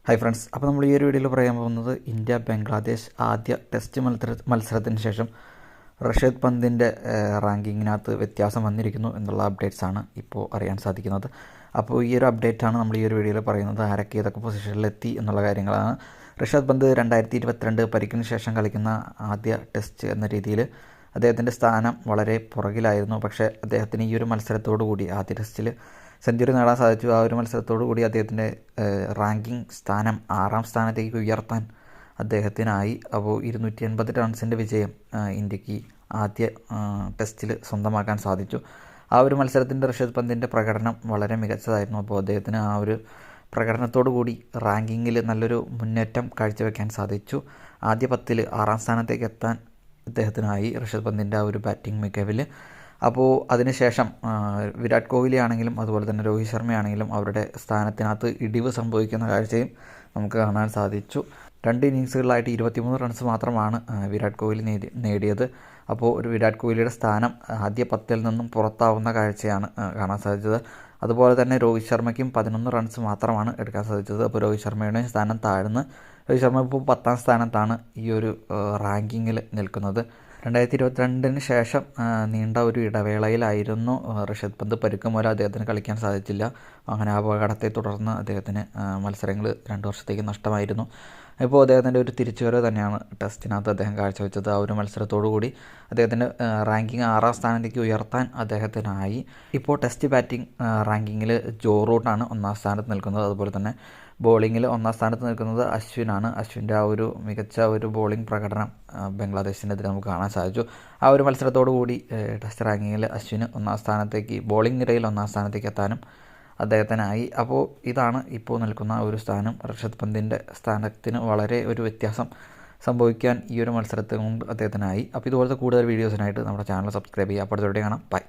Hi friends, അപ്പോൾ നമ്മൾ ഈ ഒരു വീഡിയോയിൽ പറയാൻ പോകുന്നത് ഇന്ത്യ ബംഗ്ലാദേശ് ആദ്യ ടെസ്റ്റ് മത്സരത്തിന് ശേഷം ഋഷഭ് പന്തിൻ്റെ റാങ്കിങ്ങിനകത്ത് വ്യത്യാസം വന്നിരിക്കുന്നു എന്നുള്ള അപ്ഡേറ്റ്സാണ് ഇപ്പോൾ അറിയാൻ സാധിക്കുന്നത്. അപ്പോൾ ഈ ഒരു അപ്ഡേറ്റാണ് നമ്മൾ ഈ ഒരു വീഡിയോയിൽ പറയുന്നത്. ആരൊക്കെ ഏതൊക്കെ പൊസിഷനിലെത്തി എന്നുള്ള കാര്യങ്ങളാണ്. ഋഷഭ് പന്ത് 2022 പരിക്കിന് ശേഷം കളിക്കുന്ന ആദ്യ ടെസ്റ്റ് എന്ന രീതിയിൽ അദ്ദേഹത്തിൻ്റെ സ്ഥാനം വളരെ പുറകിലായിരുന്നു. പക്ഷേ അദ്ദേഹത്തിന് ഈ ഒരു മത്സരത്തോടു കൂടി ആദ്യ ടെസ്റ്റിൽ സെഞ്ചുറി നേടാൻ സാധിച്ചു. ആ ഒരു മത്സരത്തോടു കൂടി അദ്ദേഹത്തിൻ്റെ റാങ്കിങ് സ്ഥാനം 6ാം സ്ഥാനത്തേക്ക് ഉയർത്താൻ അദ്ദേഹത്തിനായി. അപ്പോൾ 280 റൺസിൻ്റെ വിജയം ഇന്ത്യക്ക് ആദ്യ ടെസ്റ്റിൽ സ്വന്തമാക്കാൻ സാധിച്ചു. ആ ഒരു മത്സരത്തിൻ്റെ ഋഷഭ് പന്തിൻ്റെ പ്രകടനം വളരെ മികച്ചതായിരുന്നു. അപ്പോൾ അദ്ദേഹത്തിന് ആ ഒരു പ്രകടനത്തോടു കൂടി റാങ്കിങ്ങിൽ നല്ലൊരു മുന്നേറ്റം കാഴ്ചവെക്കാൻ സാധിച്ചു. ആദ്യ 10ൽ 6ാം സ്ഥാനത്തേക്ക് എത്താൻ അദ്ദേഹത്തിനായി ഋഷഭ് പന്തിൻ്റെ ആ ഒരു ബാറ്റിംഗ് മികവിൽ. അപ്പോൾ അതിനുശേഷം വിരാട് കോഹ്ലി ആണെങ്കിലും അതുപോലെ തന്നെ രോഹിത് ശർമ്മയാണെങ്കിലും അവരുടെ സ്ഥാനത്തിനകത്ത് ഇടിവ് സംഭവിക്കുന്ന കാഴ്ചയും നമുക്ക് കാണാൻ സാധിച്ചു. 2 ഇന്നിങ്സുകളിലായിട്ട് 23 റൺസ് മാത്രമാണ് വിരാട് കോഹ്ലി നേടിയത്. അപ്പോൾ ഒരു വിരാട് കോഹ്ലിയുടെ സ്ഥാനം ആദ്യ 10ൽ നിന്നും പുറത്താവുന്ന കാഴ്ചയാണ് കാണാൻ സാധിച്ചത്. അതുപോലെ തന്നെ രോഹിത് ശർമ്മയ്ക്കും 11 റൺസ് മാത്രമാണ് എടുക്കാൻ സാധിച്ചത്. അപ്പോൾ രോഹിത് ശർമ്മയുടെ സ്ഥാനം താഴ്ന്ന് രോഹിത് ശർമ്മ ഇപ്പോൾ 10ാം സ്ഥാനത്താണ് ഈ ഒരു റാങ്കിങ്ങിൽ നിൽക്കുന്നത്. 2022 ശേഷം നീണ്ട ഒരു ഇടവേളയിലായിരുന്നു ഋഷഭ് പന്ത്. പരുക്ക് മൂലം അദ്ദേഹത്തിന് കളിക്കാൻ സാധിച്ചില്ല. അങ്ങനെ അപകടത്തെ തുടർന്ന് അദ്ദേഹത്തിന് മത്സരങ്ങൾ 2 വർഷത്തേക്ക് നഷ്ടമായിരുന്നു. ഇപ്പോൾ അദ്ദേഹത്തിൻ്റെ ഒരു തിരിച്ചുവരവ് തന്നെയാണ് ടെസ്റ്റിനകത്ത് അദ്ദേഹം കാഴ്ചവെച്ചത്. ആ ഒരു മത്സരത്തോടു കൂടി അദ്ദേഹത്തിൻ്റെ റാങ്കിങ് 6ാം സ്ഥാനത്തേക്ക് ഉയർത്താൻ അദ്ദേഹത്തിനായി. ഇപ്പോൾ ടെസ്റ്റ് ബാറ്റിംഗ് റാങ്കിങ്ങിൽ ജോ റൂട്ടാണ് 1ാം സ്ഥാനത്ത് നിൽക്കുന്നത്. അതുപോലെ തന്നെ ബോളിങ്ങിൽ 1ാം സ്ഥാനത്ത് നിൽക്കുന്നത് അശ്വിനാണ്. അശ്വിൻ്റെ ആ ഒരു മികച്ച ഒരു ബോളിംഗ് പ്രകടനം ബംഗ്ലാദേശിനെതിരെ നമുക്ക് കാണാൻ സാധിച്ചു. ആ ഒരു മത്സരത്തോടു കൂടി ടെസ്റ്റ് റാങ്കിങ്ങിൽ അശ്വിന് 1ാം സ്ഥാനത്തേക്ക്, ബോളിംഗ് നിരയിൽ 1ാം സ്ഥാനത്തേക്ക് എത്താനും അദ്ദേഹത്തിനായി. അപ്പോൾ ഇതാണ് ഇപ്പോൾ നിൽക്കുന്ന ഒരു സ്ഥാനം. ഋഷഭ് പന്തിൻ്റെ സ്ഥാനത്തിന് വളരെ ഒരു വ്യത്യാസം സംഭവിക്കാൻ ഈ ഒരു മത്സരത്തിൽ കൊണ്ട് അദ്ദേഹത്തിനായി. അപ്പോൾ ഇതുപോലത്തെ കൂടുതൽ വീഡിയോസിനായിട്ട് നമ്മുടെ ചാനൽ സബ്സ്ക്രൈബ് ചെയ്യുക. അപ്പോൾ അടുത്തോടെ കാണാം. ബൈ.